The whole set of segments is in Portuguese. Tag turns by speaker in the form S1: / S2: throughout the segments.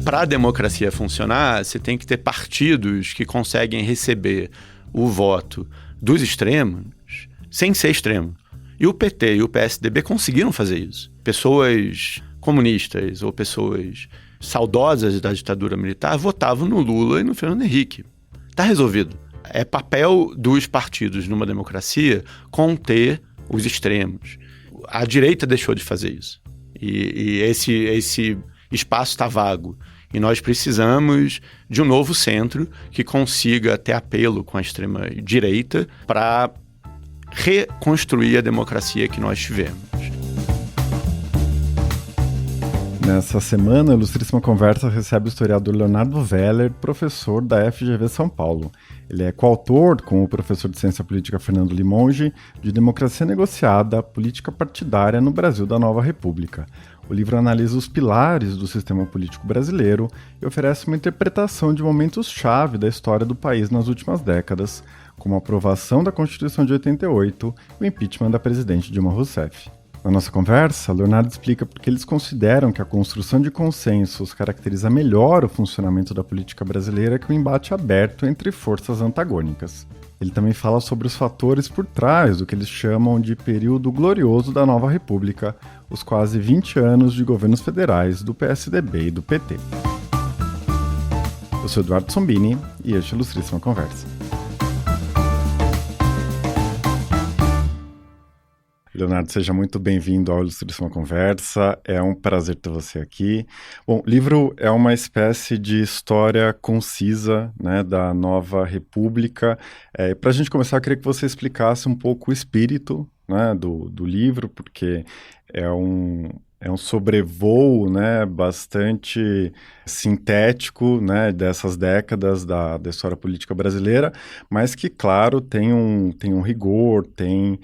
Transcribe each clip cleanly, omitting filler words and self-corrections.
S1: para a democracia funcionar, você tem que ter partidos que conseguem receber o voto dos extremos sem ser extremo. E o PT e o PSDB conseguiram fazer isso. Pessoas comunistas ou pessoas saudosas da ditadura militar votavam no Lula e no Fernando Henrique. Está resolvido. É papel dos partidos numa democracia conter os extremos. A direita deixou de fazer isso. E esse espaço está vago. E nós precisamos de um novo centro que consiga ter apelo com a extrema-direita para reconstruir a democracia que nós tivemos.
S2: Nessa semana, a Ilustríssima Conversa recebe o historiador Leonardo Veller, professor da FGV São Paulo. Ele é coautor, com o professor de Ciência Política Fernando Limonge, de Democracia Negociada, Política Partidária no Brasil da Nova República. O livro analisa os pilares do sistema político brasileiro e oferece uma interpretação de momentos-chave da história do país nas últimas décadas, como a aprovação da Constituição de 88 e o impeachment da presidente Dilma Rousseff. Na nossa conversa, Leonardo explica por que eles consideram que a construção de consensos caracteriza melhor o funcionamento da política brasileira que o embate aberto entre forças antagônicas. Ele também fala sobre os fatores por trás do que eles chamam de período glorioso da Nova República, os quase 20 anos de governos federais do PSDB e do PT. Eu sou Eduardo Sombini e este é a Ilustríssima Conversa. Leonardo, seja muito bem-vindo ao Ilustríssima Conversa, é um prazer ter você aqui. Bom, o livro é uma espécie de história concisa, né, da Nova República. Para a gente começar, eu queria que você explicasse um pouco o espírito, né, do livro, porque é um sobrevoo, né, bastante sintético, né, dessas décadas da história política brasileira, mas que, claro, tem um rigor, tem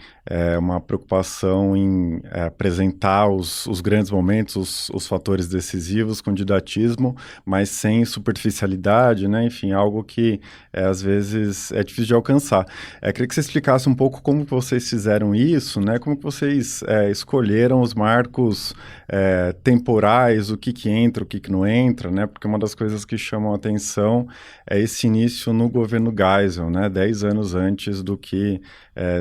S2: uma preocupação em apresentar os grandes momentos, os fatores decisivos com didatismo, mas sem superficialidade, né, enfim, algo que às vezes é difícil de alcançar. Queria que você explicasse um pouco como que vocês fizeram isso, né, como que vocês escolheram os marcos temporais, o que entra, o que não entra, né? Porque uma das coisas que chamam a atenção é esse início no governo Geisel, né? 10 anos antes do que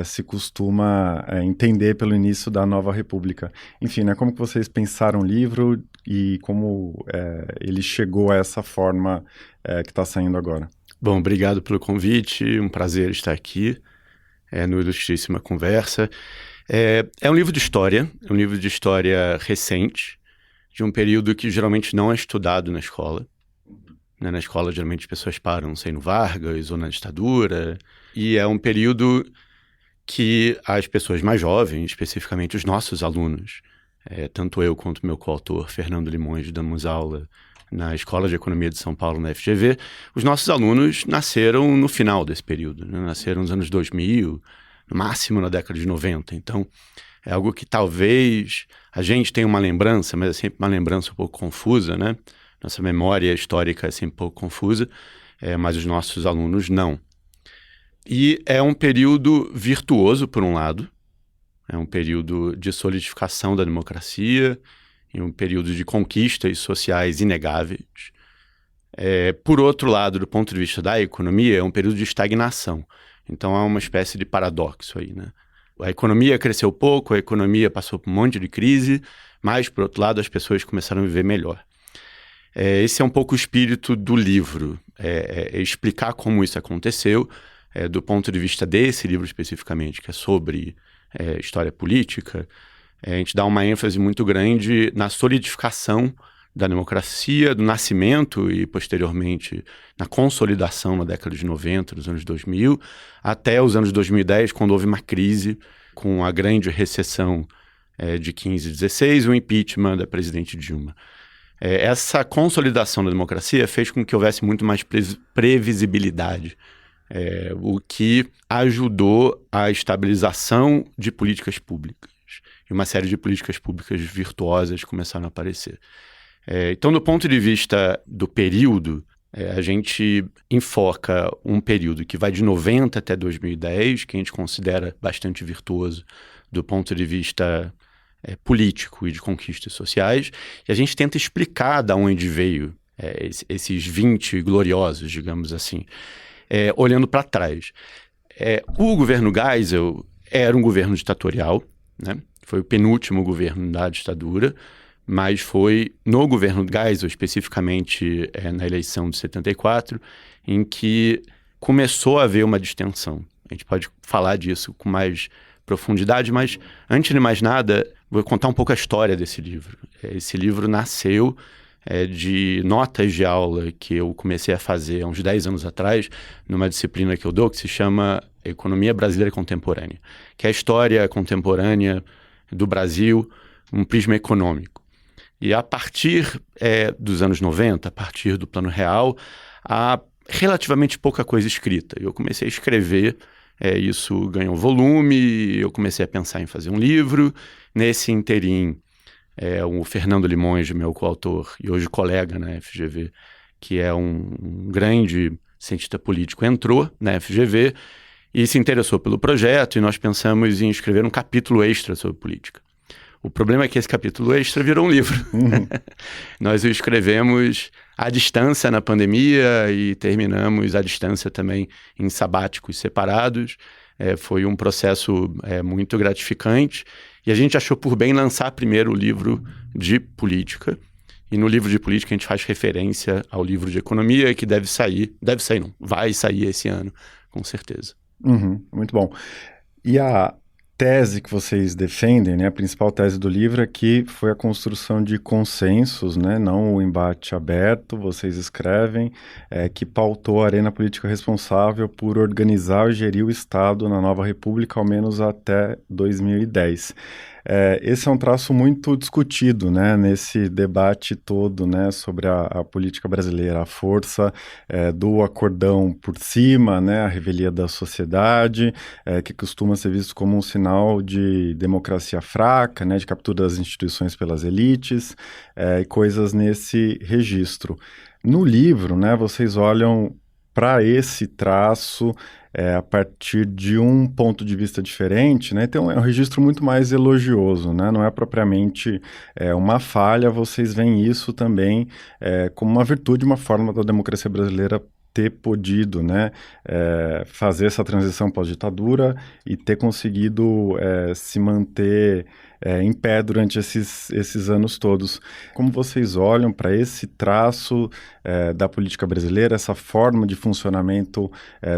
S2: se costuma entender pelo início da Nova República. Enfim, né? Como que vocês pensaram o livro e como ele chegou a essa forma que está saindo agora?
S1: Bom, obrigado pelo convite, um prazer estar aqui no Ilustríssima Conversa. É um livro de história, é um livro de história recente, de um período que geralmente não é estudado na escola. Né? Na escola, geralmente, as pessoas param, sei, no Vargas ou na ditadura. E é um período que as pessoas mais jovens, especificamente os nossos alunos, tanto eu quanto meu coautor, Fernando Limonge, damos aula na Escola de Economia de São Paulo, na FGV, os nossos alunos nasceram no final desse período, né? Nasceram nos anos 2000, no máximo na década de 90. Então, é algo que talvez a gente tenha uma lembrança, mas é sempre uma lembrança um pouco confusa, né? Nossa memória histórica é sempre um pouco confusa, mas os nossos alunos não. E é um período virtuoso, por um lado, é um período de solidificação da democracia e um período de conquistas sociais inegáveis. Por outro lado, do ponto de vista da economia, é um período de estagnação. Então, há uma espécie de paradoxo aí, né? A economia cresceu pouco, a economia passou por um monte de crise, mas, por outro lado, as pessoas começaram a viver melhor. Esse é um pouco o espírito do livro, explicar como isso aconteceu, do ponto de vista desse livro especificamente, que é sobre história política. A gente dá uma ênfase muito grande na solidificação da democracia, do nascimento e, posteriormente, na consolidação na década de 90, dos anos 2000, até os anos 2010, quando houve uma crise com a grande recessão de 15 e 16 e o impeachment da presidente Dilma. Essa consolidação da democracia fez com que houvesse muito mais previsibilidade, o que ajudou a estabilização de políticas públicas. E uma série de políticas públicas virtuosas começaram a aparecer. Então, do ponto de vista do período, a gente enfoca um período que vai de 90 até 2010, que a gente considera bastante virtuoso do ponto de vista político e de conquistas sociais, e a gente tenta explicar de onde veio esses 20 gloriosos, digamos assim, olhando para trás. O governo Geisel era um governo ditatorial, né? Foi o penúltimo governo da ditadura, mas foi no governo Geisel, especificamente na eleição de 74, em que começou a haver uma distensão. A gente pode falar disso com mais profundidade, mas antes de mais nada, vou contar um pouco a história desse livro. Esse livro nasceu de notas de aula que eu comecei a fazer há uns 10 anos atrás, numa disciplina que eu dou, que se chama Economia Brasileira Contemporânea, que é a história contemporânea do Brasil, um prisma econômico. E a partir dos anos 90, a partir do Plano Real, há relativamente pouca coisa escrita. Eu comecei a escrever, isso ganhou volume, eu comecei a pensar em fazer um livro. Nesse interim, o Fernando Limonge, meu coautor e hoje colega na FGV, que é um grande cientista político, entrou na FGV e se interessou pelo projeto, e nós pensamos em escrever um capítulo extra sobre política. O problema é que esse capítulo extra virou um livro. Nós o escrevemos à distância na pandemia e terminamos à distância também em sabáticos separados. Foi um processo muito gratificante, e a gente achou por bem lançar primeiro o livro de política. E no livro de política a gente faz referência ao livro de economia, que vai sair esse ano, com certeza.
S2: Muito bom. E a tese que vocês defendem, né, a principal tese do livro é que foi a construção de consensos, né, não o embate aberto. Vocês escrevem que pautou a arena política responsável por organizar e gerir o Estado na nova república, ao menos até 2010. Esse é um traço muito discutido, né, nesse debate todo, né, sobre a política brasileira, a força do acordão por cima, né, a revelia da sociedade, que costuma ser visto como um sinal de democracia fraca, né, de captura das instituições pelas elites, e coisas nesse registro. No livro, né, vocês olham para esse traço a partir de um ponto de vista diferente, né? Então é um registro muito mais elogioso, né? Não é propriamente uma falha. Vocês veem isso também como uma virtude, uma forma da democracia brasileira ter podido, né, fazer essa transição pós-ditadura e ter conseguido se manter em pé durante esses anos todos. Como vocês olham para esse traço da política brasileira, essa forma de funcionamento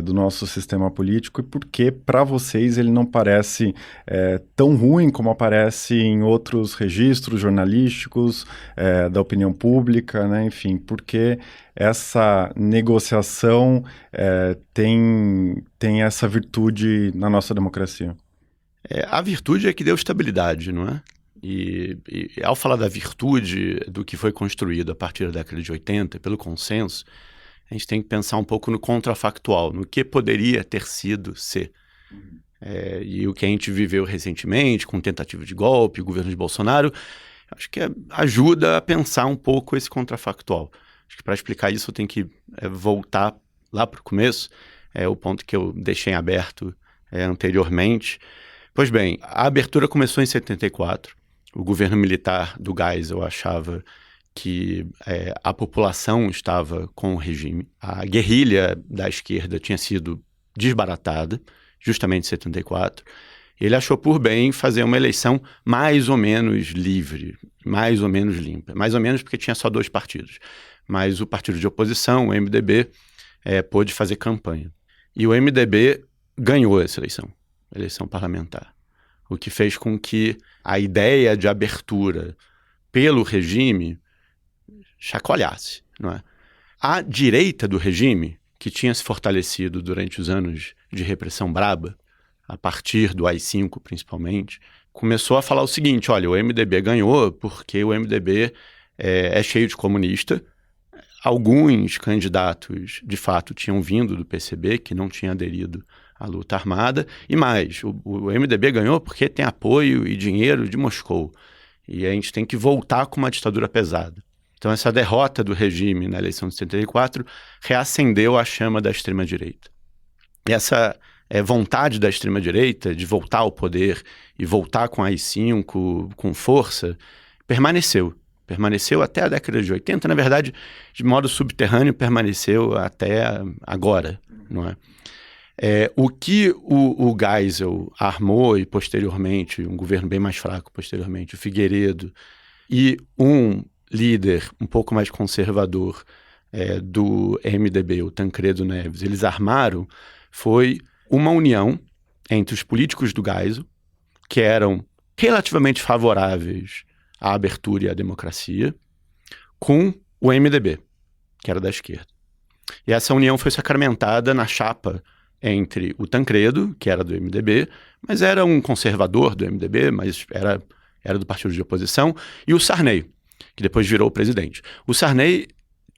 S2: do nosso sistema político, e por que, para vocês, ele não parece tão ruim como aparece em outros registros jornalísticos da opinião pública, né? Enfim, porque essa negociação tem essa virtude na nossa democracia?
S1: A virtude é que deu estabilidade, não é? E ao falar da virtude do que foi construído a partir da década de 80, pelo consenso, a gente tem que pensar um pouco no contrafactual, no que poderia ter sido ser. E o que a gente viveu recentemente, com tentativa de golpe, o governo de Bolsonaro, acho que ajuda a pensar um pouco esse contrafactual. Acho que para explicar isso eu tenho que voltar lá para o começo, o ponto que eu deixei em aberto anteriormente. Pois bem, a abertura começou em 74. O governo militar do Geisel achava que a população estava com o regime. A guerrilha da esquerda tinha sido desbaratada, justamente em 74. Ele achou por bem fazer uma eleição mais ou menos livre, mais ou menos limpa. Mais ou menos porque tinha só 2 partidos. Mas o partido de oposição, o MDB, pôde fazer campanha. E o MDB ganhou essa eleição parlamentar. O que fez com que a ideia de abertura pelo regime chacoalhasse, não é? A direita do regime, que tinha se fortalecido durante os anos de repressão braba, a partir do AI-5 principalmente, começou a falar o seguinte: olha, o MDB ganhou porque o MDB é cheio de comunista. Alguns candidatos, de fato, tinham vindo do PCB, que não tinha aderido à luta armada, e mais, o MDB ganhou porque tem apoio e dinheiro de Moscou, e a gente tem que voltar com uma ditadura pesada. Então essa derrota do regime na eleição de 74 reacendeu a chama da extrema-direita. E essa vontade da extrema-direita de voltar ao poder e voltar com a AI-5 com força, permaneceu. permaneceu até a década de 80, na verdade, de modo subterrâneo, permaneceu até agora, não é? O que o Geisel armou e posteriormente, um governo bem mais fraco posteriormente, o Figueiredo, e um líder um pouco mais conservador do MDB, o Tancredo Neves, eles armaram foi uma união entre os políticos do Geisel, que eram relativamente favoráveis à abertura e à democracia, com o MDB, que era da esquerda. E essa união foi sacramentada na chapa entre o Tancredo, que era do MDB, mas era um conservador do MDB, mas era do partido de oposição, e o Sarney, que depois virou o presidente. O Sarney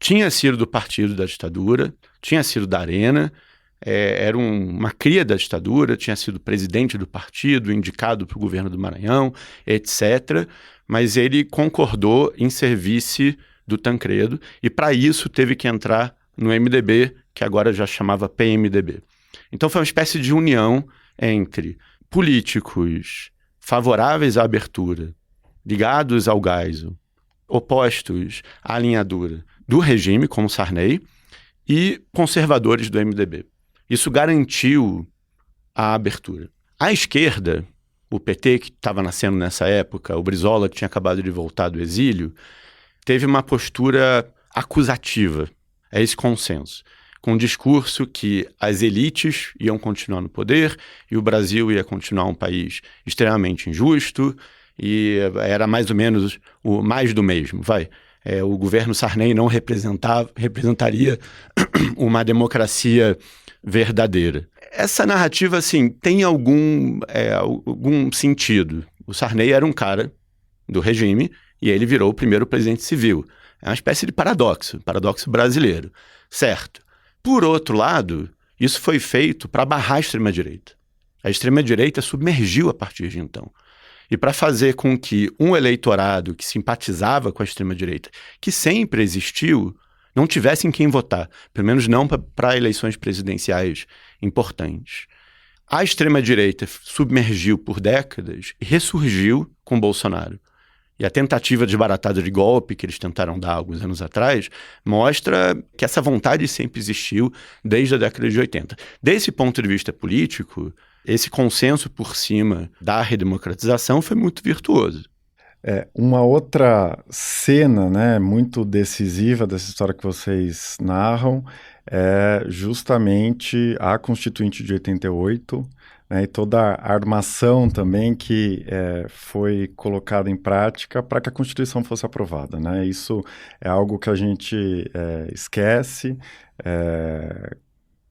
S1: tinha sido do partido da ditadura, tinha sido da Arena, era uma cria da ditadura, tinha sido presidente do partido, indicado para o governo do Maranhão, etc., mas ele concordou em ser-vice do Tancredo, e para isso teve que entrar no MDB, que agora já chamava PMDB. Então foi uma espécie de união entre políticos favoráveis à abertura, ligados ao Geisel, opostos à alinhadura do regime, como Sarney, e conservadores do MDB. Isso garantiu a abertura. A esquerda, o PT, que estava nascendo nessa época, o Brizola, que tinha acabado de voltar do exílio, teve uma postura acusativa a esse consenso, com um discurso que as elites iam continuar no poder e o Brasil ia continuar um país extremamente injusto e era mais ou menos o mais do mesmo, o governo Sarney não representaria uma democracia verdadeira. Essa narrativa, assim, tem algum sentido. O Sarney era um cara do regime e ele virou o primeiro presidente civil. É uma espécie de paradoxo brasileiro, certo? Por outro lado, isso foi feito para barrar a extrema-direita. A extrema-direita submergiu a partir de então. E para fazer com que um eleitorado que simpatizava com a extrema-direita, que sempre existiu, não tivesse em quem votar, pelo menos não para eleições presidenciais importantes. A extrema-direita submergiu por décadas e ressurgiu com Bolsonaro. E a tentativa desbaratada de golpe que eles tentaram dar alguns anos atrás mostra que essa vontade sempre existiu desde a década de 80. Desse ponto de vista político, esse consenso por cima da redemocratização foi muito virtuoso.
S2: Uma outra cena, né, muito decisiva dessa história que vocês narram é justamente a Constituinte de 88, né, e toda a armação também que foi colocada em prática para que a Constituição fosse aprovada, né? Isso é algo que a gente esquece.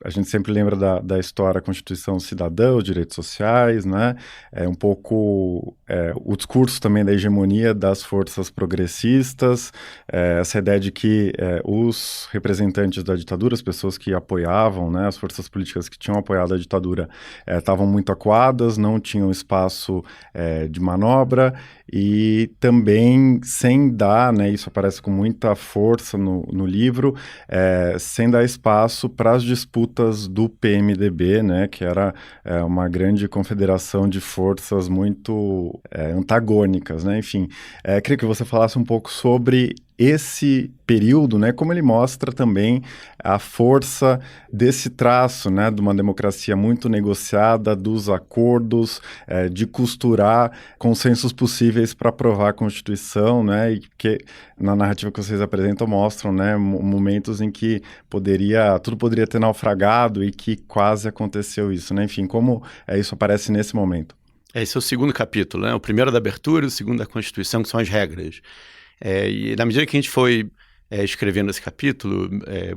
S2: A gente sempre lembra da história da Constituição Cidadã, os direitos sociais, né? Um pouco o discurso também da hegemonia das forças progressistas, essa ideia de que os representantes da ditadura, as pessoas que apoiavam, né, as forças políticas que tinham apoiado a ditadura, estavam muito acuadas, não tinham espaço de manobra e também sem dar, né, isso aparece com muita força no livro, sem dar espaço para as disputas do PMDB, né, que era uma grande confederação de forças muito antagônicas, né, enfim. Queria que você falasse um pouco sobre esse período, né, como ele mostra também a força desse traço, né, de uma democracia muito negociada, dos acordos, de costurar consensos possíveis para aprovar a Constituição, né, e que na narrativa que vocês apresentam mostram, né, momentos em que tudo poderia ter naufragado e que quase aconteceu isso, né, enfim, como isso aparece nesse momento.
S1: Esse é o segundo capítulo, né, o primeiro da abertura, o segundo da Constituição, que são as regras. E na medida que a gente foi escrevendo esse capítulo,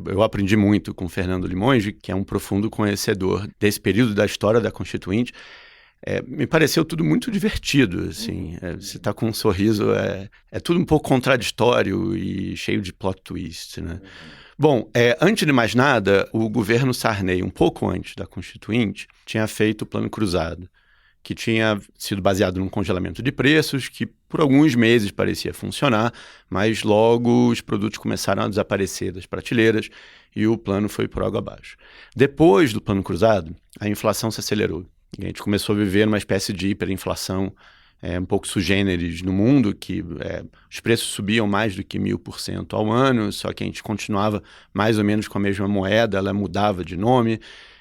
S1: eu aprendi muito com o Fernando Limonge, que é um profundo conhecedor desse período da história da Constituinte. Me pareceu tudo muito divertido, assim. Você está com um sorriso, é tudo um pouco contraditório e cheio de plot twist, né? Bom, antes de mais nada, o governo Sarney, um pouco antes da Constituinte, tinha feito o Plano Cruzado, que tinha sido baseado num congelamento de preços, que por alguns meses parecia funcionar, mas logo os produtos começaram a desaparecer das prateleiras e o plano foi por água abaixo. Depois do Plano Cruzado, a inflação se acelerou. E a gente começou a viver numa espécie de hiperinflação um pouco sui generis no mundo, que os preços subiam mais do que 1000% ao ano, só que a gente continuava mais ou menos com a mesma moeda, ela mudava de nome.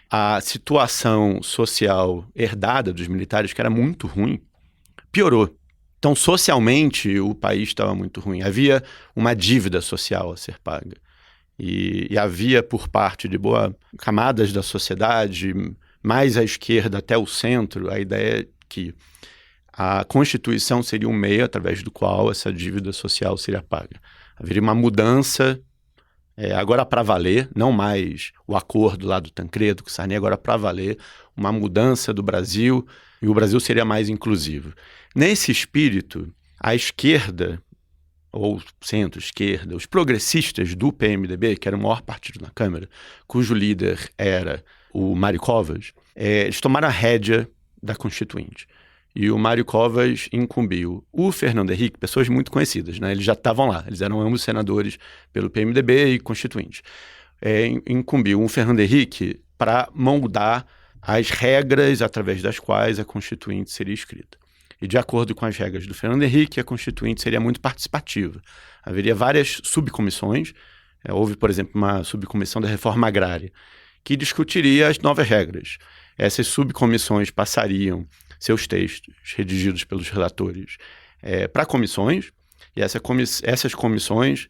S1: A situação social herdada dos militares, que era muito ruim, piorou. Então, socialmente, o país estava muito ruim. Havia uma dívida social a ser paga. E havia, por parte de boas camadas da sociedade, mais à esquerda até o centro, a ideia que a Constituição seria um meio através do qual essa dívida social seria paga. Haveria uma mudança, agora para valer, não mais o acordo lá do Tancredo com Sarney, agora para valer, uma mudança do Brasil, e o Brasil seria mais inclusivo. Nesse espírito, a esquerda, ou centro-esquerda, os progressistas do PMDB, que era o maior partido na Câmara, cujo líder era o Mário Covas, eles tomaram a rédea da Constituinte. E o Mário Covas incumbiu o Fernando Henrique, pessoas muito conhecidas, né? Eles já estavam lá, eles eram ambos senadores pelo PMDB e Constituinte. Incumbiu o Fernando Henrique para moldar as regras através das quais a Constituinte seria escrita. E de acordo com as regras do Fernando Henrique, a Constituinte seria muito participativa. Haveria várias subcomissões. Houve, por exemplo, uma subcomissão da reforma agrária, que discutiria as novas regras. Essas subcomissões passariam seus textos, redigidos pelos relatores, para comissões, e essas comissões,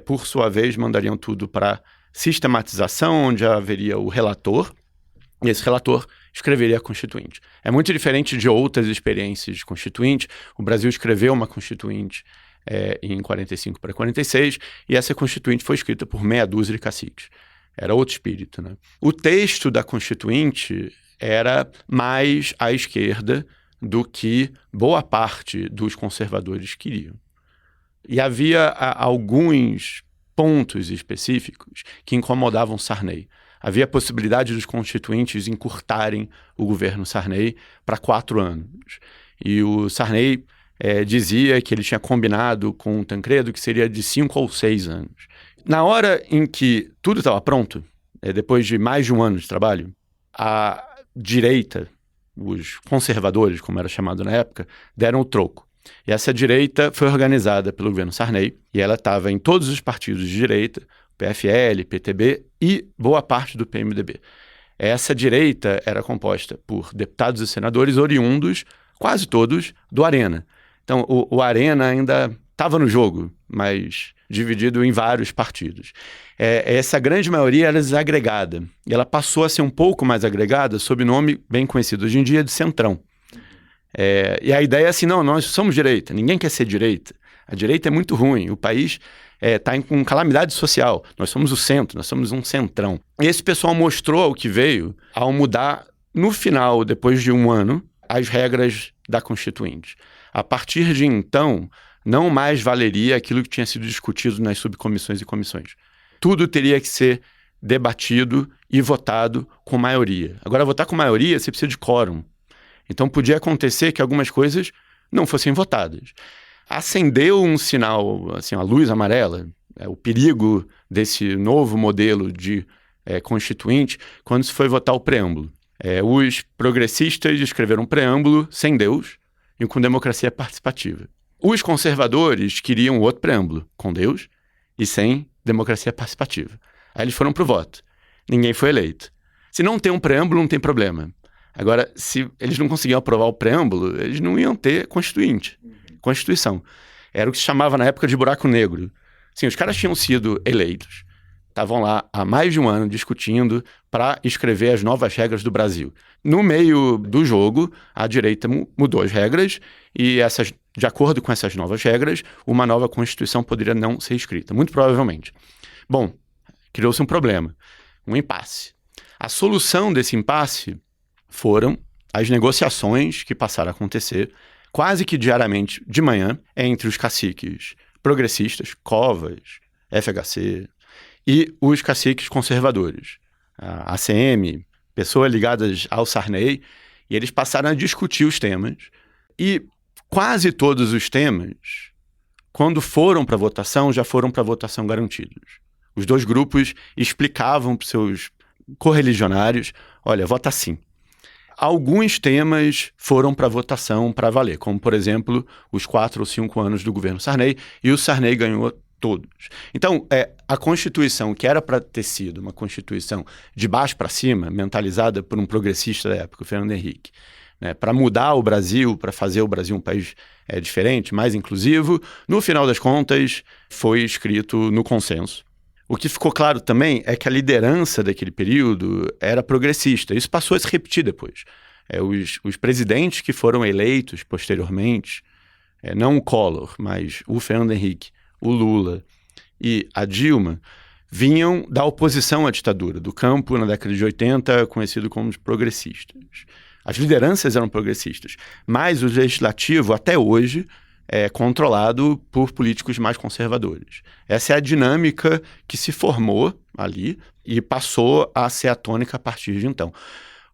S1: por sua vez, mandariam tudo para sistematização, onde haveria o relator, e esse relator escreveria a Constituinte. É muito diferente de outras experiências de Constituinte. O Brasil escreveu uma Constituinte em 45 para 46, e essa Constituinte foi escrita por meia dúzia de caciques. Era outro espírito, né? O texto da Constituinte era mais à esquerda do que boa parte dos conservadores queriam. E havia alguns pontos específicos que incomodavam Sarney. Havia a possibilidade dos constituintes encurtarem o governo Sarney para 4 anos. E o Sarney dizia que ele tinha combinado com o Tancredo que seria de 5 ou 6 anos. Na hora em que tudo estava pronto, depois de mais de um ano de trabalho, a direita, os conservadores, como era chamado na época, deram o troco. E essa direita foi organizada pelo governo Sarney, e ela estava em todos os partidos de direita, PFL, PTB e boa parte do PMDB. Essa direita era composta por deputados e senadores oriundos, quase todos, do Arena. Então, o Arena ainda estava no jogo, mas dividido em vários partidos. Essa grande maioria era desagregada, e ela passou a ser um pouco mais agregada sob o nome bem conhecido hoje em dia de Centrão. E a ideia é assim, não, nós somos direita, ninguém quer ser direita. A direita é muito ruim, o país está com calamidade social, nós somos o centro, nós somos um centrão. E esse pessoal mostrou o que veio ao mudar, no final, depois de um ano, as regras da Constituinte. A partir de então, não mais valeria aquilo que tinha sido discutido nas subcomissões e comissões. Tudo teria que ser debatido e votado com maioria. Agora, votar com maioria, você precisa de quórum. Então, podia acontecer que algumas coisas não fossem votadas. Acendeu um sinal, assim, a luz amarela, o perigo desse novo modelo de constituinte, quando se foi votar o preâmbulo. Os progressistas escreveram um preâmbulo sem Deus e com democracia participativa. Os conservadores queriam outro preâmbulo, com Deus e sem democracia participativa. Aí eles foram para o voto. Ninguém foi eleito. Se não tem um preâmbulo, não tem problema. Agora, se eles não conseguiam aprovar o preâmbulo, eles não iam ter Constituição. Era o que se chamava na época de buraco negro. Sim, os caras tinham sido eleitos, estavam lá há mais de um ano discutindo para escrever as novas regras do Brasil. No meio do jogo, a direita mudou as regras e, de acordo com essas novas regras, uma nova Constituição poderia não ser escrita, muito provavelmente. Bom, criou-se um problema, um impasse. A solução desse impasse foram as negociações que passaram a acontecer quase que diariamente de manhã entre os caciques progressistas, Covas, FHC, e os caciques conservadores, a ACM, pessoas ligadas ao Sarney, e eles passaram a discutir os temas. E quase todos os temas, quando foram para votação, já foram para votação garantidos. Os dois grupos explicavam para os seus correligionários, olha, vota sim. alguns temas foram para votação para valer, como, por exemplo, os 4 ou 5 anos do governo Sarney, e o Sarney ganhou todos. Então, a Constituição, que era para ter sido uma Constituição de baixo para cima, mentalizada por um progressista da época, o Fernando Henrique, né, para mudar o Brasil, para fazer o Brasil um país diferente, mais inclusivo, no final das contas, foi escrito no consenso. O que ficou claro também é que a liderança daquele período era progressista. Isso passou a se repetir depois. Os presidentes que foram eleitos posteriormente, não o Collor, mas o Fernando Henrique, o Lula e a Dilma, vinham da oposição à ditadura, do campo na década de 80, conhecido como os progressistas. As lideranças eram progressistas, mas o legislativo, até hoje, é controlado por políticos mais conservadores. Essa é a dinâmica que se formou ali e passou a ser a tônica a partir de então.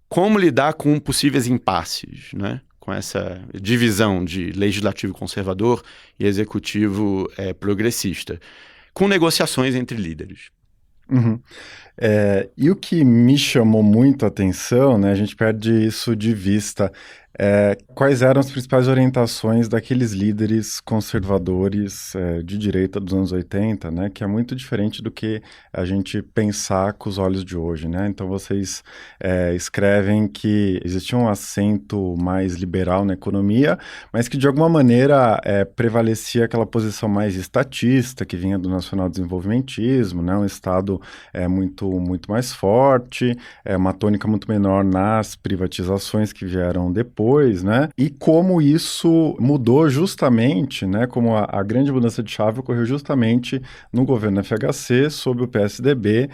S1: Como lidar com possíveis impasses, né? Com essa divisão de legislativo conservador e executivo progressista, com negociações entre líderes.
S2: Uhum. E o que me chamou muito a atenção, né, a gente perde isso de vista, quais eram as principais orientações daqueles líderes conservadores de direita dos anos 80, né, que é muito diferente do que a gente pensar com os olhos de hoje, né? Então vocês escrevem que existia um acento mais liberal na economia, mas que de alguma maneira prevalecia aquela posição mais estatista, que vinha do nacional-desenvolvimentismo, né, um Estado muito mais forte, uma tônica muito menor nas privatizações que vieram depois, né? E como isso mudou justamente, né? Como a grande mudança de chave ocorreu justamente no governo FHC, sob o PSDB,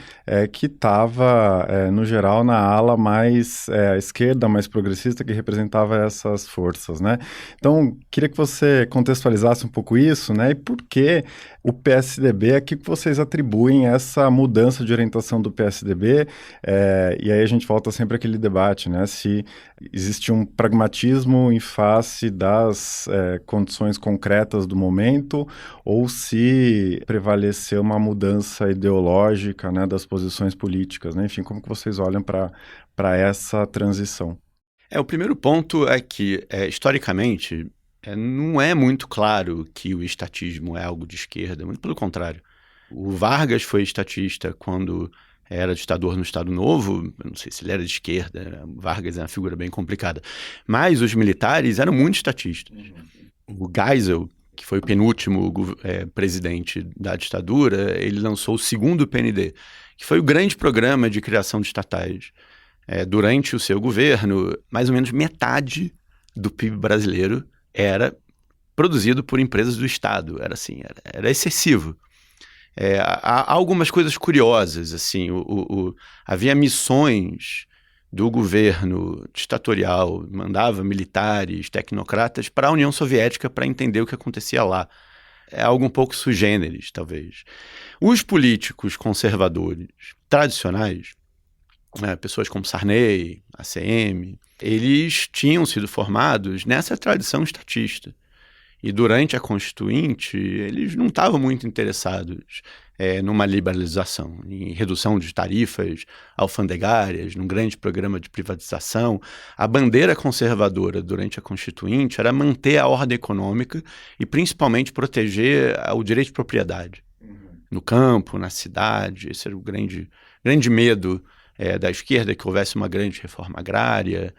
S2: que estava, no geral, na ala mais esquerda, mais progressista, que representava essas forças, né? Então, queria que você contextualizasse um pouco isso, né? E por que o PSDB, a que vocês atribuem essa mudança de orientação do PSDB? E aí a gente volta sempre àquele debate, né? Se existe um pragmatismo em face das condições concretas do momento ou se prevaleceu uma mudança ideológica, né, das posições políticas, né? Enfim, como que vocês olham para essa transição?
S1: O primeiro ponto é que, historicamente, não é muito claro que o estatismo é algo de esquerda, muito pelo contrário. O Vargas foi estatista quando era ditador no Estado Novo, eu não sei se ele era de esquerda, Vargas é uma figura bem complicada, mas os militares eram muito estatistas. O Geisel, que foi o penúltimo presidente da ditadura, ele lançou o segundo PND, que foi o grande programa de criação de estatais. Durante o seu governo, mais ou menos metade do PIB brasileiro era produzido por empresas do Estado, era excessivo. Há algumas coisas curiosas, assim, havia missões do governo ditatorial, mandava militares, tecnocratas para a União Soviética para entender o que acontecia lá. É algo um pouco sui generis, talvez. Os políticos conservadores tradicionais, pessoas como Sarney, ACM, eles tinham sido formados nessa tradição estatista. E durante a Constituinte, eles não estavam muito interessados numa liberalização, em redução de tarifas alfandegárias, num grande programa de privatização. A bandeira conservadora durante a Constituinte era manter a ordem econômica e principalmente proteger o direito de propriedade. No campo, na cidade, esse era o grande medo da esquerda, que houvesse uma grande reforma agrária,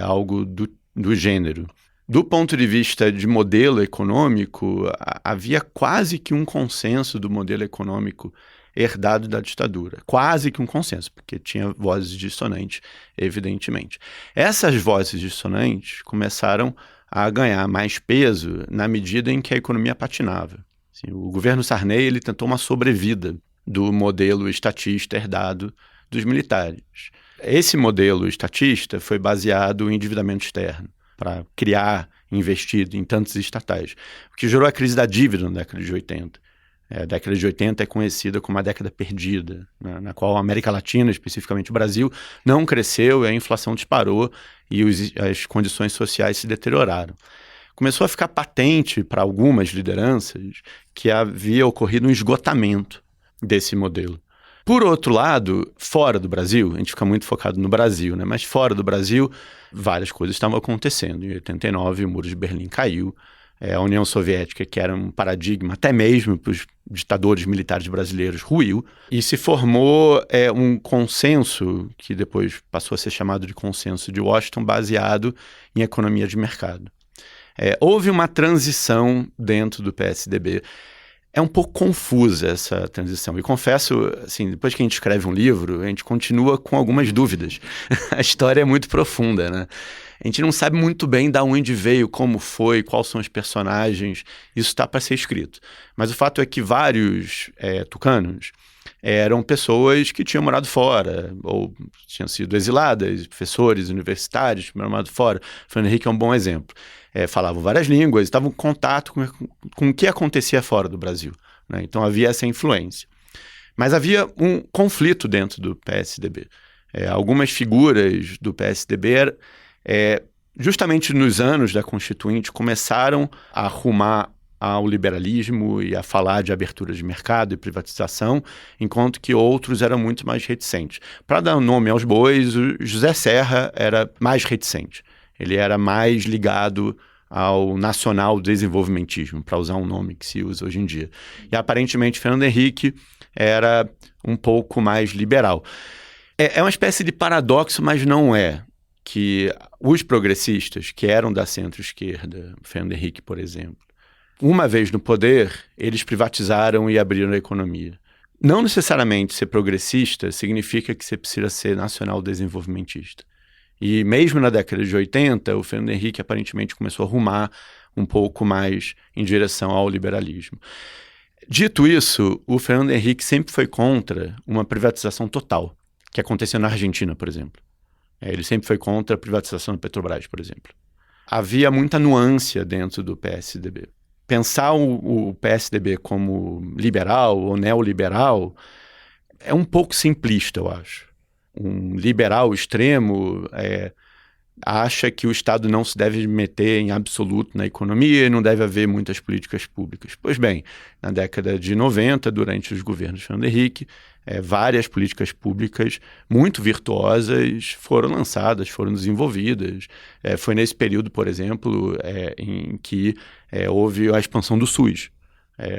S1: algo do gênero. Do ponto de vista de modelo econômico, havia quase que um consenso do modelo econômico herdado da ditadura. Quase que um consenso, porque tinha vozes dissonantes, evidentemente. Essas vozes dissonantes começaram a ganhar mais peso na medida em que a economia patinava. Assim, o governo Sarney ele tentou uma sobrevida do modelo estatista herdado dos militares. Esse modelo estatista foi baseado em endividamento externo, para criar, investir em tantos estatais, o que gerou a crise da dívida na década de 80. A década de 80 é conhecida como a década perdida, né, na qual a América Latina, especificamente o Brasil, não cresceu e a inflação disparou e as condições sociais se deterioraram. Começou a ficar patente para algumas lideranças que havia ocorrido um esgotamento desse modelo. Por outro lado, fora do Brasil, a gente fica muito focado no Brasil, né? Mas fora do Brasil, várias coisas estavam acontecendo. Em 89, o Muro de Berlim caiu. A União Soviética, que era um paradigma até mesmo para os ditadores militares brasileiros, ruiu. E se formou um consenso, que depois passou a ser chamado de Consenso de Washington, baseado em economia de mercado. Houve uma transição dentro do PSDB. É um pouco confusa essa transição. E confesso, assim, depois que a gente escreve um livro, a gente continua com algumas dúvidas. A história é muito profunda, né? A gente não sabe muito bem de onde veio, como foi, quais são os personagens. Isso está para ser escrito. Mas o fato é que vários tucanos eram pessoas que tinham morado fora, ou tinham sido exiladas, professores universitários que tinham morado fora. Fernando Henrique é um bom exemplo. Falavam várias línguas, estavam em contato com o que acontecia fora do Brasil, né? Então havia essa influência. Mas havia um conflito dentro do PSDB. Algumas figuras do PSDB, justamente nos anos da Constituinte, começaram a arrumar ao liberalismo e a falar de abertura de mercado e privatização, enquanto que outros eram muito mais reticentes. Para dar nome aos bois, o José Serra era mais reticente. Ele era mais ligado ao nacional desenvolvimentismo, para usar um nome que se usa hoje em dia. E aparentemente Fernando Henrique era um pouco mais liberal. É uma espécie de paradoxo, mas não é. Que os progressistas, que eram da centro-esquerda, Fernando Henrique, por exemplo, uma vez no poder, eles privatizaram e abriram a economia. Não necessariamente ser progressista significa que você precisa ser nacional desenvolvimentista. E mesmo na década de 80, o Fernando Henrique aparentemente começou a arrumar um pouco mais em direção ao liberalismo. Dito isso, o Fernando Henrique sempre foi contra uma privatização total, que aconteceu na Argentina, por exemplo. Ele sempre foi contra a privatização da Petrobras, por exemplo. Havia muita nuance dentro do PSDB. Pensar o PSDB como liberal ou neoliberal é um pouco simplista, eu acho. Um liberal extremo acha que o Estado não se deve meter em absoluto na economia e não deve haver muitas políticas públicas. Pois bem, na década de 90, durante os governos de Fernando Henrique, várias políticas públicas muito virtuosas foram lançadas, foram desenvolvidas. Foi nesse período, por exemplo, em que houve a expansão do SUS.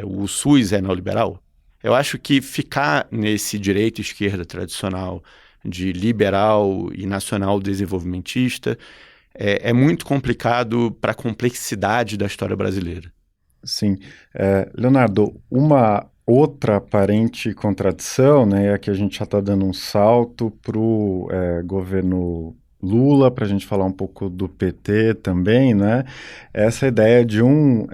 S1: O SUS é neoliberal. Eu acho que ficar nesse direita-esquerda tradicional de liberal e nacional desenvolvimentista é muito complicado para a complexidade da história brasileira.
S2: Sim. Leonardo, uma outra aparente contradição, né, é que a gente já está dando um salto para o governo Lula, para a gente falar um pouco do PT também, né? Essa ideia de um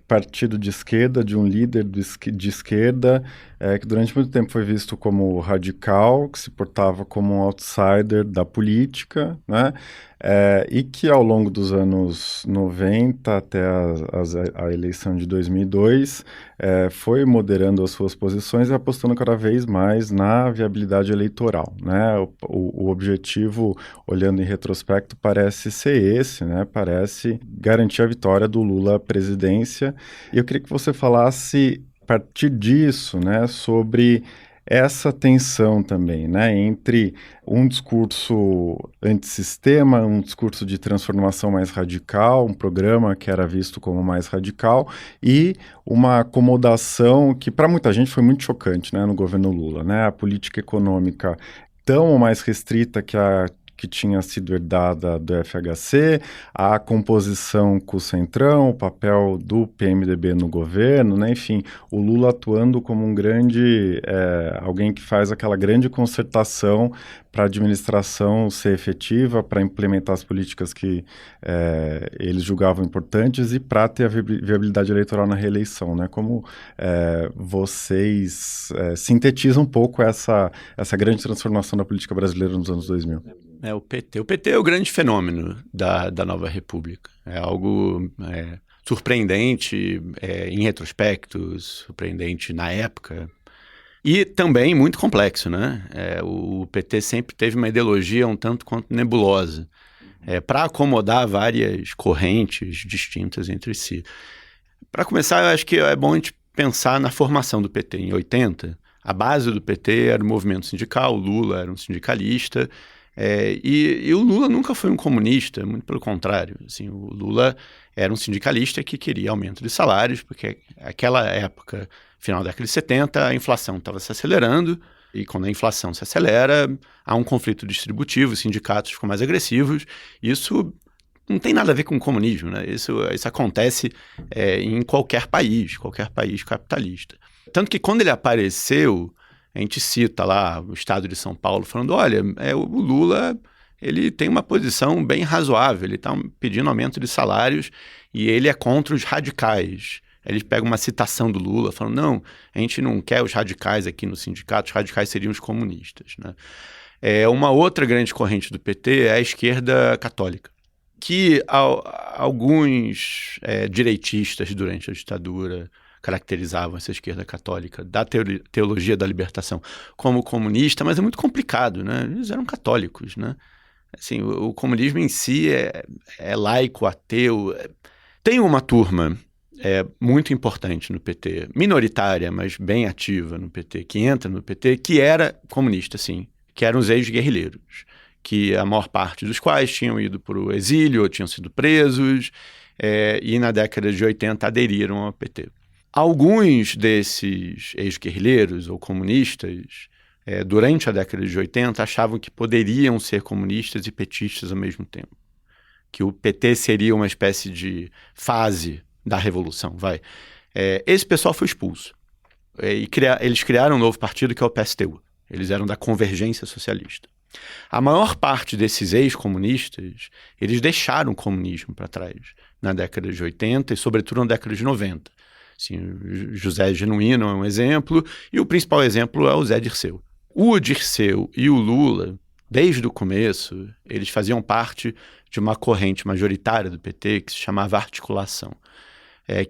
S2: partido de esquerda, de um líder de esquerda, que durante muito tempo foi visto como radical, que se portava como um outsider da política, né? E que ao longo dos anos 90 até a eleição de 2002 foi moderando as suas posições e apostando cada vez mais na viabilidade eleitoral, né? O objetivo, olhando em retrospecto, parece ser esse, né? Parece garantir a vitória do Lula à presidência. E eu queria que você falasse, a partir disso, né, sobre essa tensão também, né, entre um discurso antissistema, um discurso de transformação mais radical, um programa que era visto como mais radical, e uma acomodação que para muita gente foi muito chocante, né, no governo Lula, né, a política econômica tão mais restrita que tinha sido herdada do FHC, a composição com o Centrão, o papel do PMDB no governo, né? Enfim, o Lula atuando como um grande, alguém que faz aquela grande concertação para a administração ser efetiva, para implementar as políticas que eles julgavam importantes e para ter a viabilidade eleitoral na reeleição, né? Como vocês sintetizam um pouco essa grande transformação da política brasileira nos anos 2000?
S1: O PT. O PT é o grande fenômeno da nova república. É algo surpreendente em retrospecto, surpreendente na época. E também muito complexo, né? O PT sempre teve uma ideologia um tanto quanto nebulosa, para acomodar várias correntes distintas entre si. Para começar, eu acho que é bom a gente pensar na formação do PT. Em 80, A base do PT era o movimento sindical, o Lula era um sindicalista, e o Lula nunca foi um comunista, muito pelo contrário. Assim, o Lula era um sindicalista que queria aumento de salários, porque naquela época, final da década de 70, a inflação estava se acelerando, e quando a inflação se acelera, há um conflito distributivo, os sindicatos ficam mais agressivos. Isso não tem nada a ver com o comunismo, né? Isso acontece em qualquer país capitalista. Tanto que quando ele apareceu, a gente cita lá o estado de São Paulo falando, olha, o Lula, ele tem uma posição bem razoável, ele está pedindo aumento de salários e ele é contra os radicais. Eles pegam uma citação do Lula, falando, não, a gente não quer os radicais aqui no sindicato, os radicais seriam os comunistas, né? Uma outra grande corrente do PT é a esquerda católica, que alguns direitistas durante a ditadura caracterizavam essa esquerda católica da teologia da libertação como comunista, mas é muito complicado, né? Eles eram católicos, né? Assim, o comunismo em si é laico, ateu. Tem uma turma muito importante no PT, minoritária, mas bem ativa no PT, que entra no PT, que era comunista, sim, que eram os ex-guerrilheiros, que a maior parte dos quais tinham ido para o exílio ou tinham sido presos, e na década de 80 aderiram ao PT. Alguns desses ex-guerrilheiros ou comunistas, durante a década de 80, achavam que poderiam ser comunistas e petistas ao mesmo tempo. Que o PT seria uma espécie de fase da revolução, Esse pessoal foi expulso. Eles criaram um novo partido que é o PSTU. Eles eram da Convergência Socialista. A maior parte desses ex-comunistas, eles deixaram o comunismo para trás na década de 80 e sobretudo na década de 90. Assim, José Genuíno é um exemplo, e o principal exemplo é o Zé Dirceu. O Dirceu e o Lula, desde o começo, eles faziam parte de uma corrente majoritária do PT que se chamava Articulação,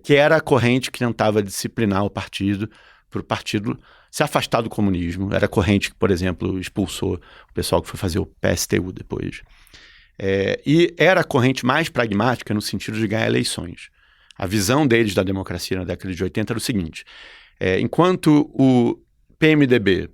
S1: que era a corrente que tentava disciplinar o partido para o partido se afastar do comunismo. Era a corrente que, por exemplo, expulsou o pessoal que foi fazer o PSTU depois. E era a corrente mais pragmática no sentido de ganhar eleições. A visão deles da democracia na década de 80 era o seguinte, enquanto o PMDB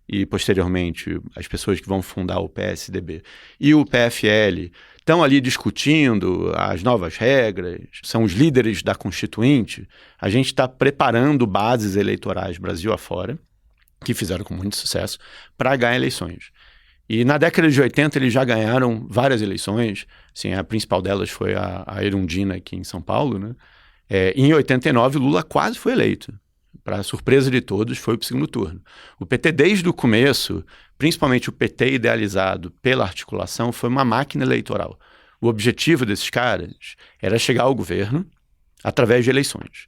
S1: e, posteriormente, as pessoas que vão fundar o PSDB e o PFL estão ali discutindo as novas regras, são os líderes da Constituinte, a gente está preparando bases eleitorais Brasil afora, que fizeram com muito sucesso, para ganhar eleições. E na década de 80 eles já ganharam várias eleições, assim, a principal delas foi a Erundina aqui em São Paulo, né? Em 89 Lula quase foi eleito. Para surpresa de todos, foi para o segundo turno. O PT, desde o começo, principalmente o PT idealizado pela articulação, foi uma máquina eleitoral. O objetivo desses caras era chegar ao governo através de eleições.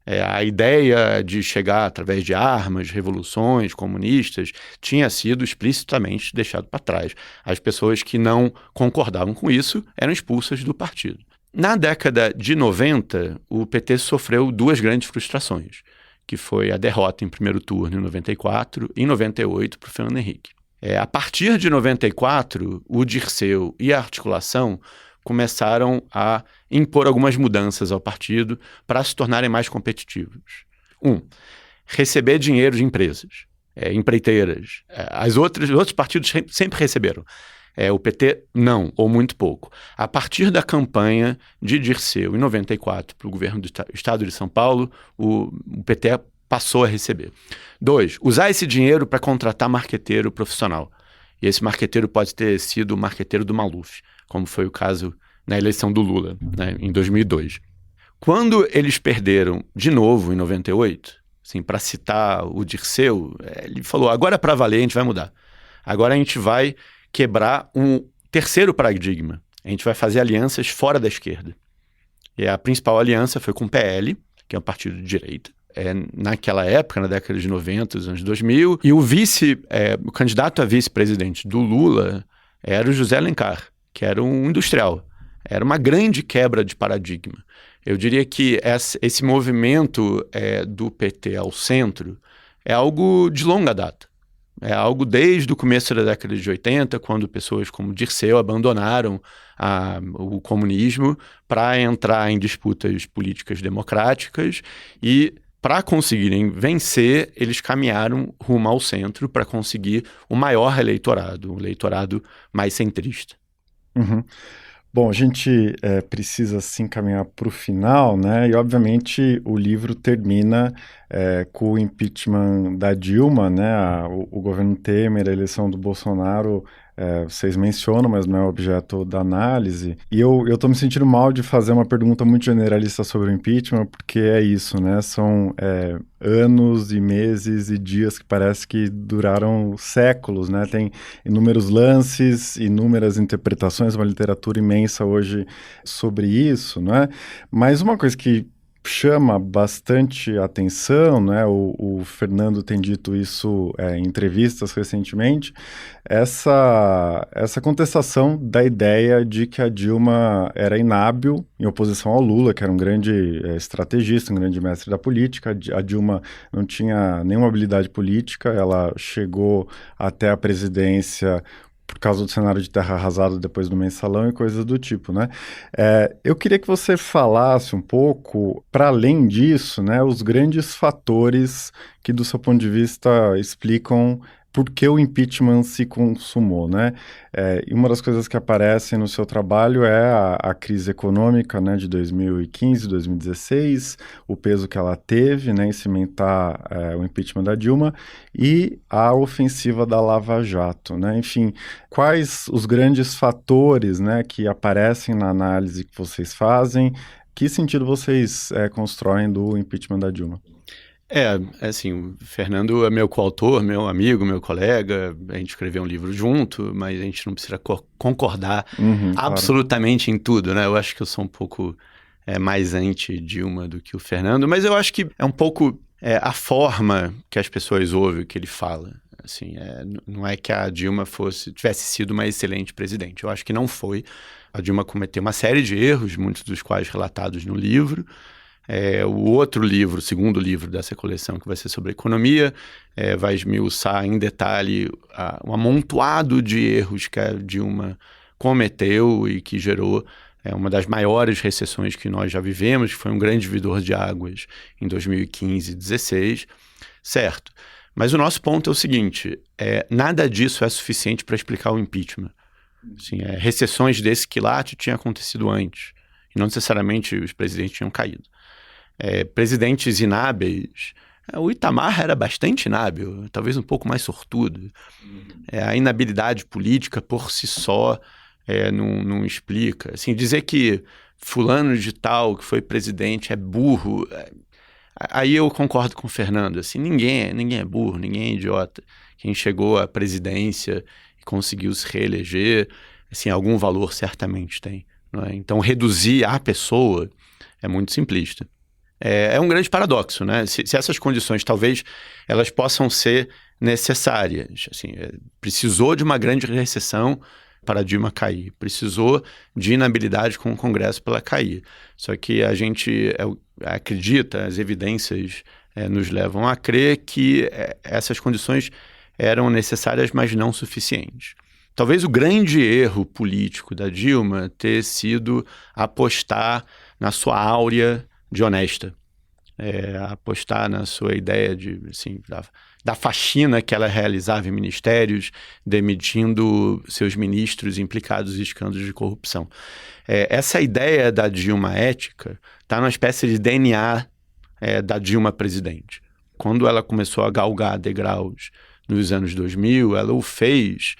S1: A ideia de chegar através de armas, revoluções comunistas, tinha sido explicitamente deixado para trás. As pessoas que não concordavam com isso eram expulsas do partido. Na década de 90, o PT sofreu duas grandes frustrações, que foi a derrota em primeiro turno em 94 e em 98 para o Fernando Henrique. A partir de 94, o Dirceu e a articulação começaram a impor algumas mudanças ao partido para se tornarem mais competitivos. Receber dinheiro de empresas, empreiteiras. Os outros partidos sempre receberam. O PT não, ou muito pouco. A partir da campanha de Dirceu em 94 para o governo do estado de São Paulo, o PT passou a receber. 2, usar esse dinheiro para contratar marqueteiro profissional. E esse marqueteiro pode ter sido o marqueteiro do Maluf, como foi o caso na eleição do Lula, né, em 2002. Quando eles perderam de novo em 98, assim, para citar o Dirceu, ele falou, agora para valer a gente vai mudar. Agora a gente vai quebrar um terceiro paradigma. A gente vai fazer alianças fora da esquerda. E a principal aliança foi com o PL, que é um partido de direita, naquela época, na década de 90, dos anos 2000, e o candidato a vice-presidente do Lula era o José Alencar, que era um industrial. Era uma grande quebra de paradigma. Eu diria que esse movimento do PT ao centro é algo de longa data. É algo desde o começo da década de 80, quando pessoas como Dirceu abandonaram o comunismo para entrar em disputas políticas democráticas e para conseguirem vencer, eles caminharam rumo ao centro para conseguir o maior eleitorado, o eleitorado mais centrista.
S2: Uhum. Bom, a gente precisa se encaminhar para o final, né? E, obviamente, o livro termina com o impeachment da Dilma, né? O governo Temer, a eleição do Bolsonaro, vocês mencionam, mas não é objeto da análise. E eu estou me sentindo mal de fazer uma pergunta muito generalista sobre o impeachment, porque é isso, né? São anos e meses e dias que parece que duraram séculos, né? Tem inúmeros lances, inúmeras interpretações, uma literatura imensa hoje sobre isso, né? Mas uma coisa que chama bastante atenção, né? O Fernando tem dito isso em entrevistas recentemente, essa contestação da ideia de que a Dilma era inábil em oposição ao Lula, que era um grande estrategista, um grande mestre da política. A Dilma não tinha nenhuma habilidade política, ela chegou até a presidência por causa do cenário de terra arrasada depois do mensalão e coisas do tipo, né? Eu queria que você falasse um pouco, para além disso, né, os grandes fatores que, do seu ponto de vista, explicam por que o impeachment se consumou, né? E uma das coisas que aparecem no seu trabalho é a crise econômica, né, de 2015, 2016, o peso que ela teve, né, em cimentar o impeachment da Dilma e a ofensiva da Lava Jato, né? Enfim, quais os grandes fatores, né, que aparecem na análise que vocês fazem? Que sentido vocês constroem do impeachment da Dilma?
S1: Assim, o Fernando é meu coautor, meu amigo, meu colega, a gente escreveu um livro junto, mas a gente não precisa concordar absolutamente em tudo, né? Eu acho que eu sou um pouco mais anti-Dilma do que o Fernando, mas eu acho que é um pouco a forma que as pessoas ouvem o que ele fala. Assim, não é que a Dilma tivesse sido uma excelente presidente, eu acho que não foi. A Dilma cometeu uma série de erros, muitos dos quais relatados no livro. O outro livro, o segundo livro dessa coleção, que vai ser sobre economia, vai esmiuçar em detalhe um amontoado de erros que a Dilma cometeu e que gerou uma das maiores recessões que nós já vivemos, que foi um grande divisor de águas em 2015 e 2016, certo? Mas o nosso ponto é o seguinte, nada disso é suficiente para explicar o impeachment. Assim, recessões desse quilate tinham acontecido antes, e não necessariamente os presidentes tinham caído. Presidentes inábeis, o Itamar era bastante inábil, talvez um pouco mais sortudo. A inabilidade política por si só não explica. Assim, dizer que fulano de tal que foi presidente é burro, aí eu concordo com o Fernando. Assim, ninguém é burro, ninguém é idiota. Quem chegou à presidência e conseguiu se reeleger, assim, algum valor certamente tem, não é? Então, reduzir a pessoa é muito simplista. É um grande paradoxo, né? Se essas condições, talvez, elas possam ser necessárias. Assim, precisou de uma grande recessão para a Dilma cair. Precisou de inabilidade com o Congresso para ela cair. Só que a gente acredita, as evidências nos levam a crer que essas condições eram necessárias, mas não suficientes. Talvez o grande erro político da Dilma ter sido apostar na sua áurea de honesta, apostar na sua ideia da faxina que ela realizava em ministérios, demitindo seus ministros implicados em escândalos de corrupção. Essa ideia da Dilma ética está numa espécie de DNA da Dilma presidente. Quando ela começou a galgar degraus nos anos 2000, ela o fez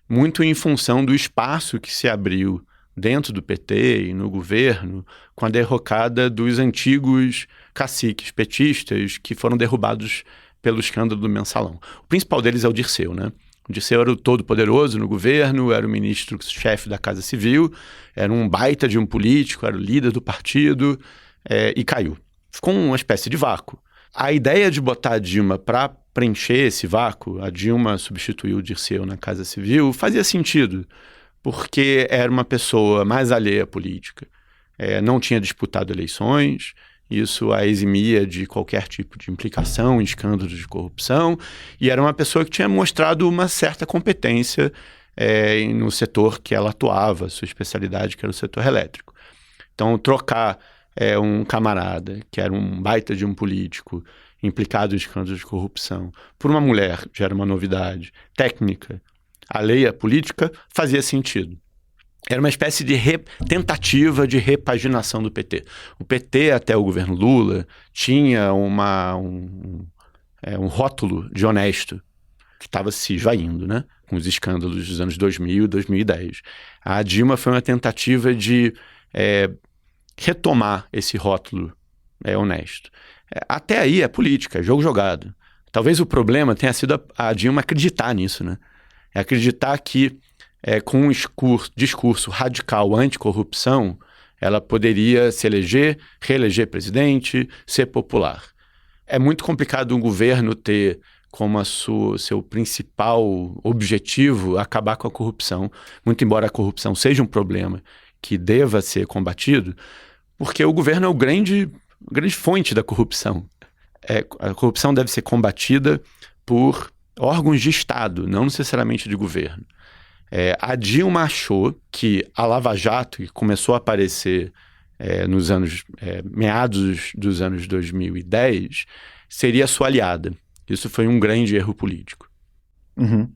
S1: muito em função do espaço que se abriu dentro do PT e no governo, com a derrocada dos antigos caciques petistas que foram derrubados pelo escândalo do mensalão. O principal deles é o Dirceu, né? O Dirceu era o todo-poderoso no governo, era o ministro-chefe da Casa Civil, era um baita de um político, era o líder do partido, e caiu. Ficou uma espécie de vácuo. A ideia de botar a Dilma para preencher esse vácuo, a Dilma substituiu o Dirceu na Casa Civil, fazia sentido, porque era uma pessoa mais alheia à política, não tinha disputado eleições, isso a eximia de qualquer tipo de implicação em escândalos de corrupção, e era uma pessoa que tinha mostrado uma certa competência no setor que ela atuava, sua especialidade, que era o setor elétrico. Então, trocar um camarada que era um baita de um político implicado em escândalos de corrupção por uma mulher, já era uma novidade técnica, alheia à política, fazia sentido. Era uma espécie de tentativa de repaginação do PT. O PT, até o governo Lula, tinha um rótulo de honesto, que estava se esvaindo, né? Com os escândalos dos anos 2000 e 2010. A Dilma foi uma tentativa de retomar esse rótulo honesto. Até aí é política, é jogo jogado. Talvez o problema tenha sido a Dilma acreditar nisso, né? É acreditar que com um discurso radical anticorrupção, ela poderia se eleger, reeleger presidente, ser popular. É muito complicado um governo ter como seu principal objetivo acabar com a corrupção, muito embora a corrupção seja um problema que deva ser combatido, porque o governo é a grande fonte da corrupção. A corrupção deve ser combatida por órgãos de Estado, não necessariamente de governo. A Dilma achou que a Lava Jato, que começou a aparecer nos meados dos anos 2010, seria sua aliada. Isso foi um grande erro político.
S2: Uhum.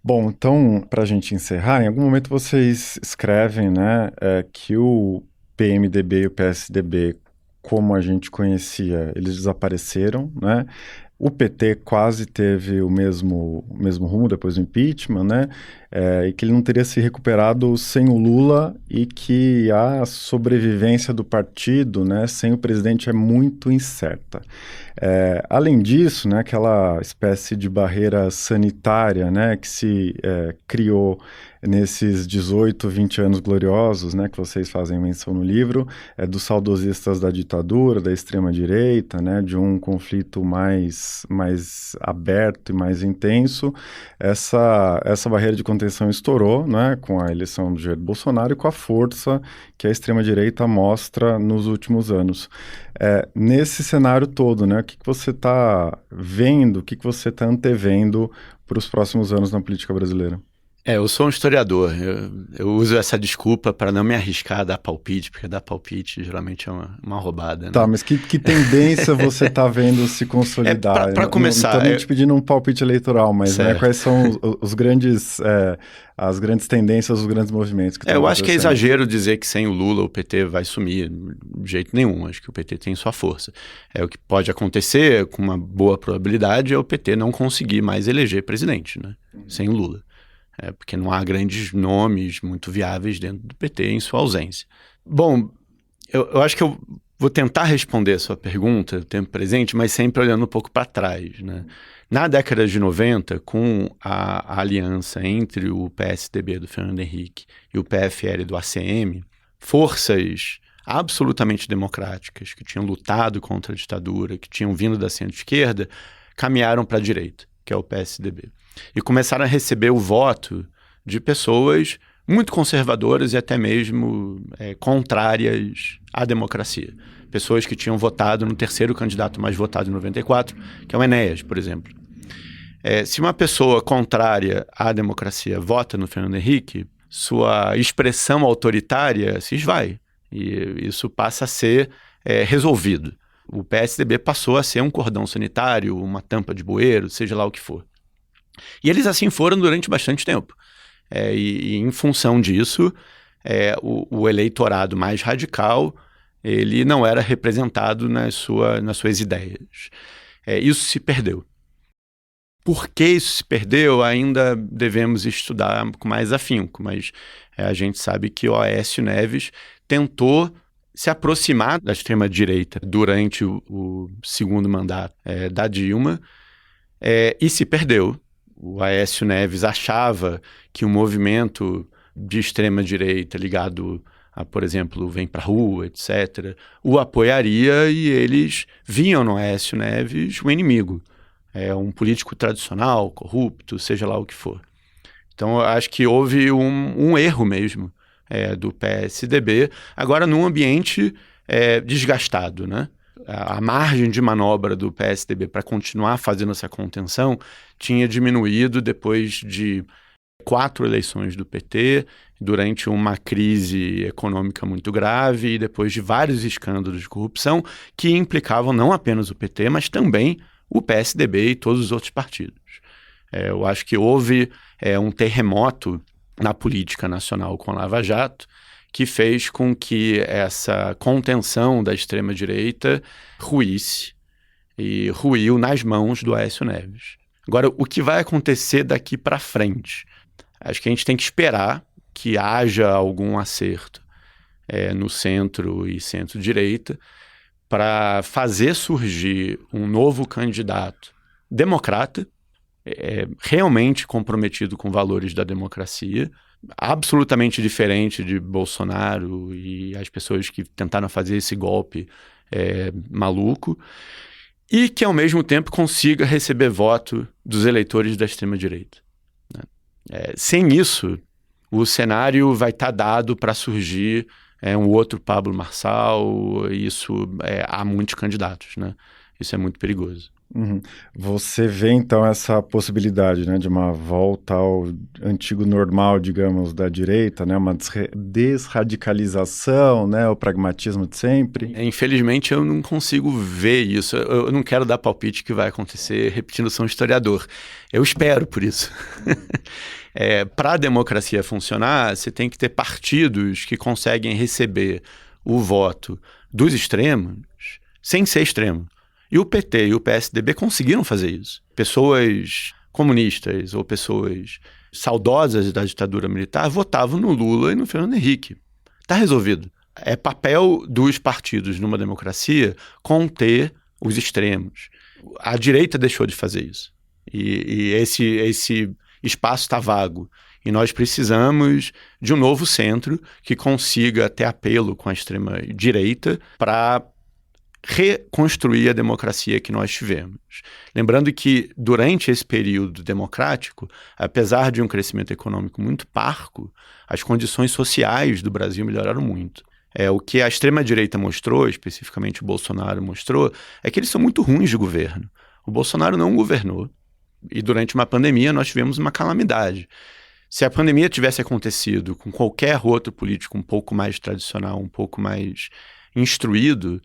S2: Bom, então, para a gente encerrar, em algum momento vocês escrevem, né, que o PMDB e o PSDB, como a gente conhecia, eles desapareceram, né? O PT quase teve o mesmo rumo depois do impeachment, né? E que ele não teria se recuperado sem o Lula e que a sobrevivência do partido, né, sem o presidente é muito incerta. Além disso, né, aquela espécie de barreira sanitária, né, que se criou nesses 18, 20 anos gloriosos, né, que vocês fazem menção no livro, dos saudosistas da ditadura, da extrema-direita, né, de um conflito mais aberto e mais intenso. Essa barreira de contenção estourou, né, com a eleição do Jair Bolsonaro e com a força que a extrema-direita mostra nos últimos anos. Nesse cenário todo, né, o que você está vendo, o que você está antevendo para os próximos anos na política brasileira?
S1: Eu sou um historiador, eu uso essa desculpa para não me arriscar a dar palpite, porque dar palpite geralmente é uma roubada, né?
S2: Tá, mas que tendência você está vendo se consolidar?
S1: Para começar...
S2: Não estou nem te pedindo um palpite eleitoral, mas né, quais são os grandes... as grandes tendências, os grandes movimentos que estão
S1: Eu acho que é exagero dizer que sem o Lula o PT vai sumir, de jeito nenhum. Acho que o PT tem sua força. O que pode acontecer, com uma boa probabilidade, é o PT não conseguir mais eleger presidente, né? Sem o Lula. Porque não há grandes nomes muito viáveis dentro do PT em sua ausência. Bom, eu acho que eu vou tentar responder a sua pergunta, o tempo presente, mas sempre olhando um pouco para trás, né? Na década de 90, com a aliança entre o PSDB do Fernando Henrique e o PFL do ACM, forças absolutamente democráticas que tinham lutado contra a ditadura, que tinham vindo da centro-esquerda, caminharam para a direita, que é o PSDB. E começaram a receber o voto de pessoas muito conservadoras e até mesmo contrárias à democracia. Pessoas que tinham votado no terceiro candidato mais votado em 94, que é o Enéas, por exemplo. Se uma pessoa contrária à democracia vota no Fernando Henrique, sua expressão autoritária se esvai. E isso passa a ser resolvido. O PSDB passou a ser um cordão sanitário, uma tampa de bueiro, seja lá o que for. E eles assim foram durante bastante tempo. E em função disso, o eleitorado mais radical, ele não era representado nas suas ideias. Isso se perdeu. Por que isso se perdeu, ainda devemos estudar com mais afinco, mas a gente sabe que o Aécio Neves tentou se aproximar da extrema-direita durante o segundo mandato da Dilma e se perdeu. O Aécio Neves achava que um movimento de extrema-direita ligado a, por exemplo, Vem Pra Rua, etc., o apoiaria e eles viam no Aécio Neves um inimigo. Um político tradicional, corrupto, seja lá o que for. Então, eu acho que houve um erro mesmo do PSDB, agora num ambiente desgastado, né? A margem de manobra do PSDB para continuar fazendo essa contenção tinha diminuído depois de 4 eleições do PT, durante uma crise econômica muito grave e depois de vários escândalos de corrupção que implicavam não apenas o PT, mas também o PSDB e todos os outros partidos. Eu acho que houve um terremoto na política nacional com a Lava Jato que fez com que essa contenção da extrema-direita ruísse e ruiu nas mãos do Aécio Neves. Agora, o que vai acontecer daqui para frente? Acho que a gente tem que esperar que haja algum acerto no centro e centro-direita para fazer surgir um novo candidato democrata, realmente comprometido com valores da democracia, absolutamente diferente de Bolsonaro e as pessoas que tentaram fazer esse golpe maluco, e que, ao mesmo tempo, consiga receber voto dos eleitores da extrema-direita. Sem isso, o cenário vai estar dado para surgir um outro Pablo Marçal, e há muitos candidatos, né? Isso é muito perigoso.
S2: Uhum. Você vê, então, essa possibilidade, né, de uma volta ao antigo normal, digamos, da direita, né, uma desradicalização, né, o pragmatismo de sempre?
S1: Infelizmente, eu não consigo ver isso. Eu não quero dar palpite que vai acontecer, repetindo, sou um historiador. Eu espero por isso. Para a democracia funcionar, você tem que ter partidos que conseguem receber o voto dos extremos sem ser extremo. E o PT e o PSDB conseguiram fazer isso. Pessoas comunistas ou pessoas saudosas da ditadura militar votavam no Lula e no Fernando Henrique. Está resolvido. É papel dos partidos numa democracia conter os extremos. A direita deixou de fazer isso. E esse espaço está vago. E nós precisamos de um novo centro que consiga ter apelo com a extrema-direita para reconstruir a democracia que nós tivemos. Lembrando que, durante esse período democrático, apesar de um crescimento econômico muito parco, as condições sociais do Brasil melhoraram muito. O que a extrema-direita mostrou, especificamente o Bolsonaro mostrou, é que eles são muito ruins de governo. O Bolsonaro não governou. E durante uma pandemia nós tivemos uma calamidade. Se a pandemia tivesse acontecido com qualquer outro político um pouco mais tradicional, um pouco mais instruído,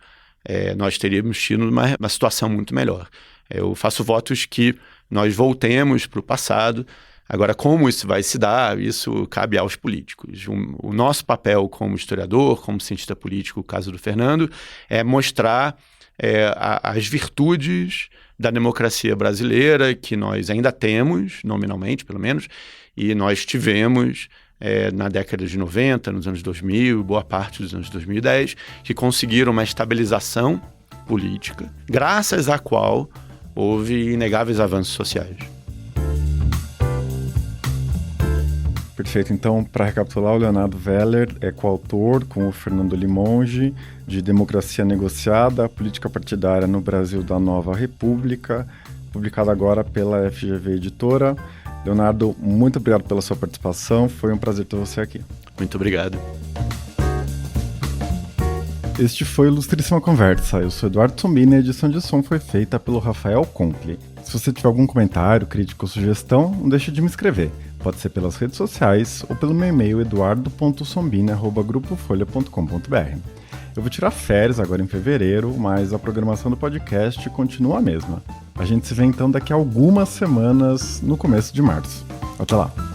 S1: nós teríamos tido uma situação muito melhor. Eu faço votos que nós voltemos para o passado. Agora, como isso vai se dar, isso cabe aos políticos. O nosso papel como historiador, como cientista político, o caso do Fernando, é mostrar as virtudes da democracia brasileira, que nós ainda temos, nominalmente pelo menos, e nós tivemos na década de 90, nos anos 2000, boa parte dos anos 2010, que conseguiram uma estabilização política, graças à qual houve inegáveis avanços sociais.
S2: Perfeito. Então, para recapitular, o Leonardo Weller é coautor com o Fernando Limonge de Democracia Negociada, Política Partidária no Brasil da Nova República, publicado agora pela FGV Editora. Leonardo, muito obrigado pela sua participação. Foi um prazer ter você aqui.
S1: Muito obrigado.
S2: Este foi o Ilustríssima Conversa. Eu sou Eduardo Sombini e a edição de som foi feita pelo Rafael Conkle. Se você tiver algum comentário, crítica ou sugestão, não deixe de me escrever. Pode ser pelas redes sociais ou pelo meu e-mail eduardo.sombini@grupofolha.com.br. Eu vou tirar férias agora em fevereiro, mas a programação do podcast continua a mesma. A gente se vê então daqui a algumas semanas, no começo de março. Até lá!